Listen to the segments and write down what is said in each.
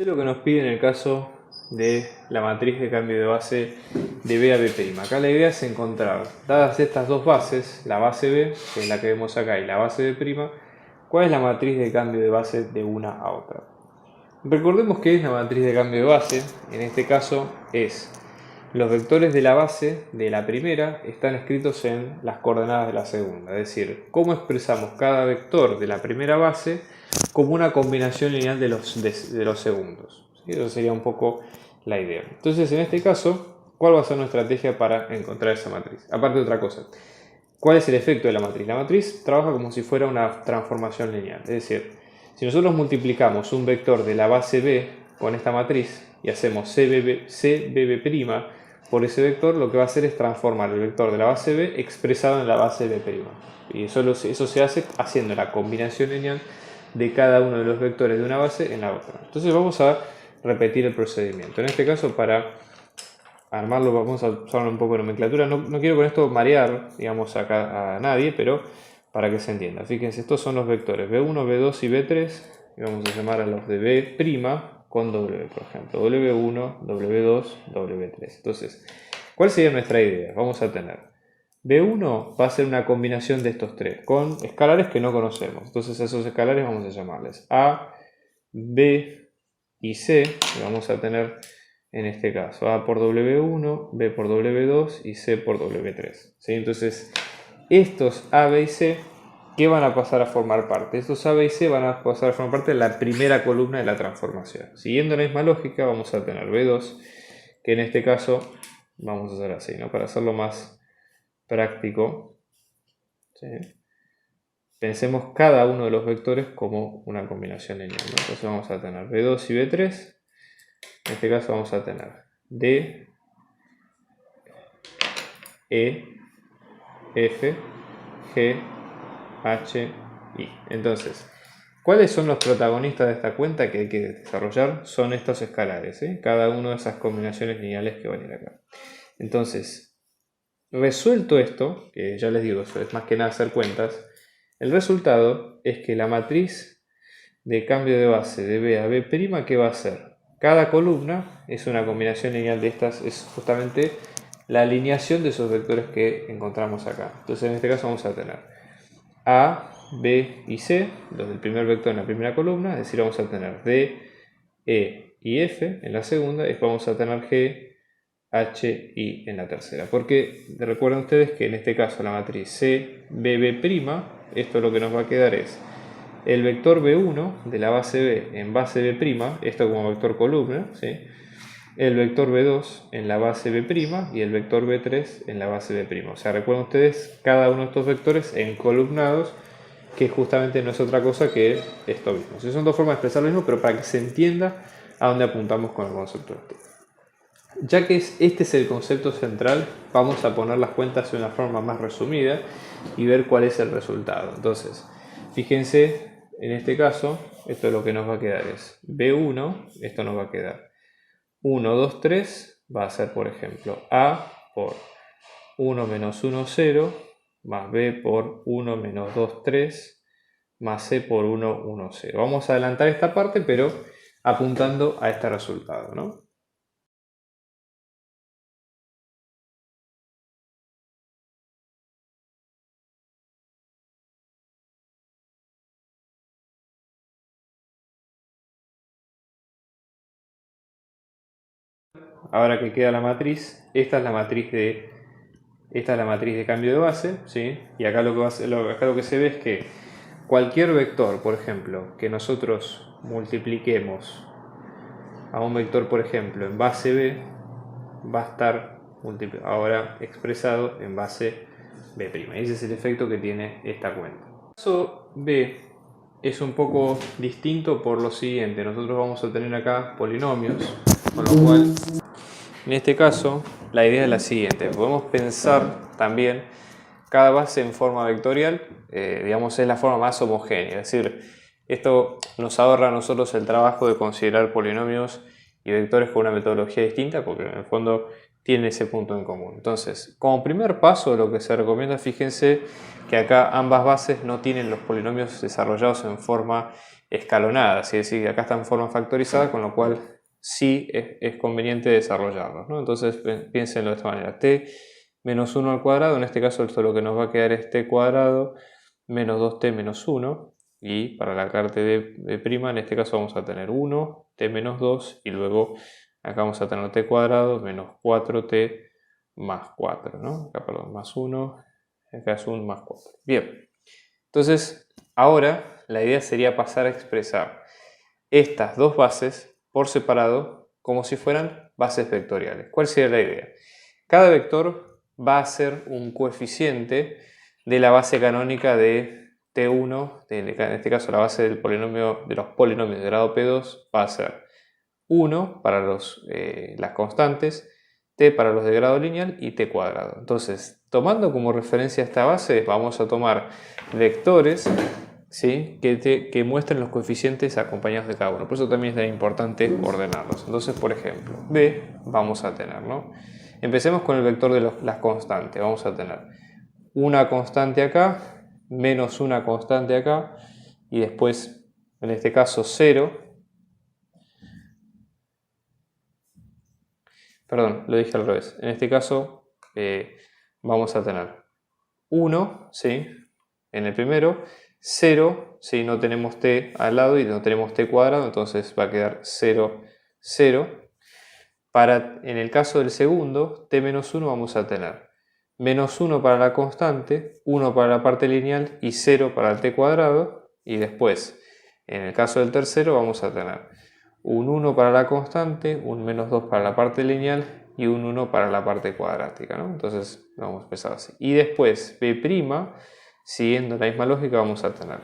Es lo que nos pide en el caso de la matriz de cambio de base de B a B'. Acá la idea es encontrar, dadas estas dos bases, la base B, que es la que vemos acá, y la base B', cuál es la matriz de cambio de base de una a otra. Recordemos que es la matriz de cambio de base, en este caso es los vectores de la base de la primera están escritos en las coordenadas de la segunda, es decir, cómo expresamos cada vector de la primera base como una combinación lineal de los segundos. ¿Sí? Eso sería un poco la idea. Entonces, en este caso, ¿cuál va a ser nuestra estrategia para encontrar esa matriz? Aparte de otra cosa, ¿cuál es el efecto de la matriz? La matriz trabaja como si fuera una transformación lineal, es decir, si nosotros multiplicamos un vector de la base B con esta matriz y hacemos CBB' por ese vector, lo que va a hacer es transformar el vector de la base B expresado en la base B'. Y eso se hace haciendo la combinación lineal de cada uno de los vectores de una base en la otra. Entonces vamos a repetir el procedimiento. En este caso, para armarlo, vamos a usar un poco de nomenclatura. No quiero con esto marear, digamos, acá a nadie, pero para que se entienda. Fíjense, estos son los vectores B1, B2 y B3. Y vamos a llamar a los de B' con W, por ejemplo. W1, W2, W3. Entonces, ¿cuál sería nuestra idea? Vamos a tener B1 va a ser una combinación de estos tres, con escalares que no conocemos. Entonces a esos escalares vamos a llamarles A, B y C. Y vamos a tener en este caso A por W1, B por W2 y C por W3. ¿Sí? Entonces estos A, B y C, ¿qué van a pasar a formar parte? Estos A, B y C van a pasar a formar parte de la primera columna de la transformación. Siguiendo la misma lógica vamos a tener B2, que en este caso vamos a hacer así, ¿no? Para hacerlo más práctico, ¿sí? Pensemos cada uno de los vectores como una combinación lineal, ¿no? Entonces vamos a tener B2 y B3. En este caso vamos a tener D, E, F, G, H, I. Entonces, ¿cuáles son los protagonistas de esta cuenta que hay que desarrollar? Son estos escalares, ¿sí? Cada una de esas combinaciones lineales que van a ir acá. Entonces, resuelto esto, que ya les digo, eso es más que nada hacer cuentas, el resultado es que la matriz de cambio de base de B a B', ¿qué va a ser? Cada columna es una combinación lineal de estas, es justamente la alineación de esos vectores que encontramos acá. Entonces en este caso vamos a tener A, B y C, los del primer vector en la primera columna, es decir, vamos a tener D, E y F en la segunda, y vamos a tener G, H, I en la tercera. Porque recuerden ustedes que en este caso la matriz C, B, B', esto lo que nos va a quedar es el vector B1 de la base B en base B', esto como vector columna, ¿sí? El vector B2 en la base B' y el vector B3 en la base B'. O sea, recuerden ustedes cada uno de estos vectores encolumnados, que justamente no es otra cosa que esto mismo. O sea, son dos formas de expresar lo mismo, pero para que se entienda a dónde apuntamos con el concepto de esto. Ya que este es el concepto central, vamos a poner las cuentas de una forma más resumida y ver cuál es el resultado. Entonces, fíjense, en este caso, esto es lo que nos va a quedar es B1, esto nos va a quedar 1, 2, 3, va a ser, por ejemplo, A por 1 menos 1, 0, más B por 1 menos 2, 3, más C por 1, 1, 0. Vamos a adelantar esta parte, pero apuntando a este resultado, ¿no? Ahora que queda la matriz, esta es la matriz de cambio de base, ¿sí? Y acá acá lo que se ve es que cualquier vector, por ejemplo, que nosotros multipliquemos a un vector, por ejemplo, en base B, va a estar ahora expresado en base B'. Ese es el efecto que tiene esta cuenta. El caso B es un poco distinto por lo siguiente. Nosotros vamos a tener acá polinomios, con lo cual en este caso, la idea es la siguiente. Podemos pensar también cada base en forma vectorial, digamos, es la forma más homogénea. Es decir, esto nos ahorra a nosotros el trabajo de considerar polinomios y vectores con una metodología distinta, porque en el fondo tienen ese punto en común. Entonces, como primer paso, lo que se recomienda, fíjense que acá ambas bases no tienen los polinomios desarrollados en forma escalonada, es decir, que acá están en forma factorizada, con lo cual sí es conveniente desarrollarlos, ¿no? Entonces, piénsenlo de esta manera: t menos 1 al cuadrado, en este caso esto lo que nos va a quedar es t cuadrado menos 2t menos 1, y para la parte de prima, en este caso vamos a tener 1, t menos 2, y luego acá vamos a tener t cuadrado menos 4t más 4, ¿no? Acá, perdón, más 1, acá es 1 más 4. Bien, entonces ahora la idea sería pasar a expresar estas dos bases por separado como si fueran bases vectoriales. ¿Cuál sería la idea? Cada vector va a ser un coeficiente de la base canónica de T1, en este caso la base del polinomio, de los polinomios de grado P2 va a ser 1 para las constantes, t para los de grado lineal y t cuadrado. Entonces, tomando como referencia esta base, vamos a tomar vectores, ¿sí?, que muestren los coeficientes acompañados de cada uno. Por eso también es importante ordenarlos. Entonces, por ejemplo, B vamos a tener, ¿no? Empecemos con el vector de las constantes. Vamos a tener una constante acá, menos una constante acá, y después, en este caso, 0. Perdón, lo dije al revés. En este caso vamos a tener 1, ¿sí?, en el primero, 0, ¿sí?, no tenemos t al lado y no tenemos t cuadrado, entonces va a quedar 0, 0. En el caso del segundo, t menos 1, vamos a tener menos 1 para la constante, 1 para la parte lineal y 0 para el t cuadrado. Y después, en el caso del tercero, vamos a tener un 1 para la constante, un menos 2 para la parte lineal y un 1 para la parte cuadrática, ¿no? Entonces vamos a empezar así. Y después B', siguiendo la misma lógica, vamos a tener,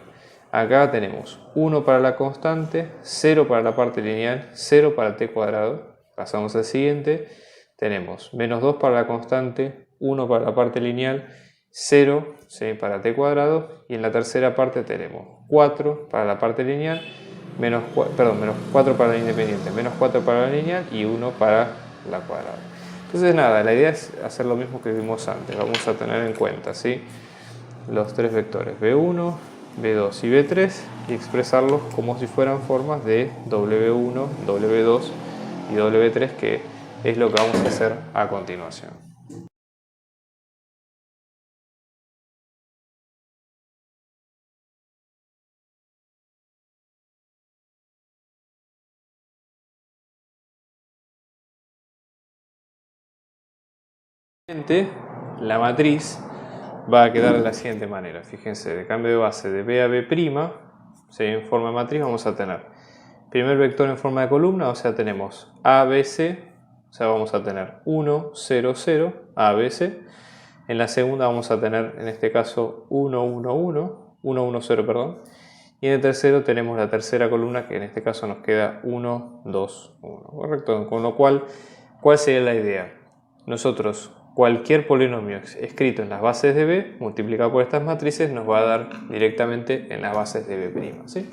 acá tenemos 1 para la constante, 0 para la parte lineal, 0 para el t cuadrado. Pasamos al siguiente, tenemos menos 2 para la constante, 1 para la parte lineal, 0, ¿sí?, para t cuadrado, y en la tercera parte tenemos 4 para la parte lineal, menos 4 para la independiente, menos 4 para la lineal y 1 para la cuadrada. Entonces nada, la idea es hacer lo mismo que vimos antes. Vamos a tener en cuenta, ¿sí?, los tres vectores B1, B2 y B3 y expresarlos como si fueran formas de W1, W2 y W3, que es lo que vamos a hacer a continuación. La matriz va a quedar de la siguiente manera. Fíjense, de cambio de base de B a B', ¿sí?, en forma de matriz vamos a tener primer vector en forma de columna, o sea, tenemos A, B, C, o sea, vamos a tener 1, 0, 0, A, B, C. En la segunda vamos a tener, en este caso, 1, 1, 1, 1, 1, 0, perdón. Y en el tercero tenemos la tercera columna, que en este caso nos queda 1, 2, 1, ¿correcto? Con lo cual, ¿cuál sería la idea? Nosotros, cualquier polinomio escrito en las bases de B, multiplicado por estas matrices, nos va a dar directamente en las bases de B', ¿sí?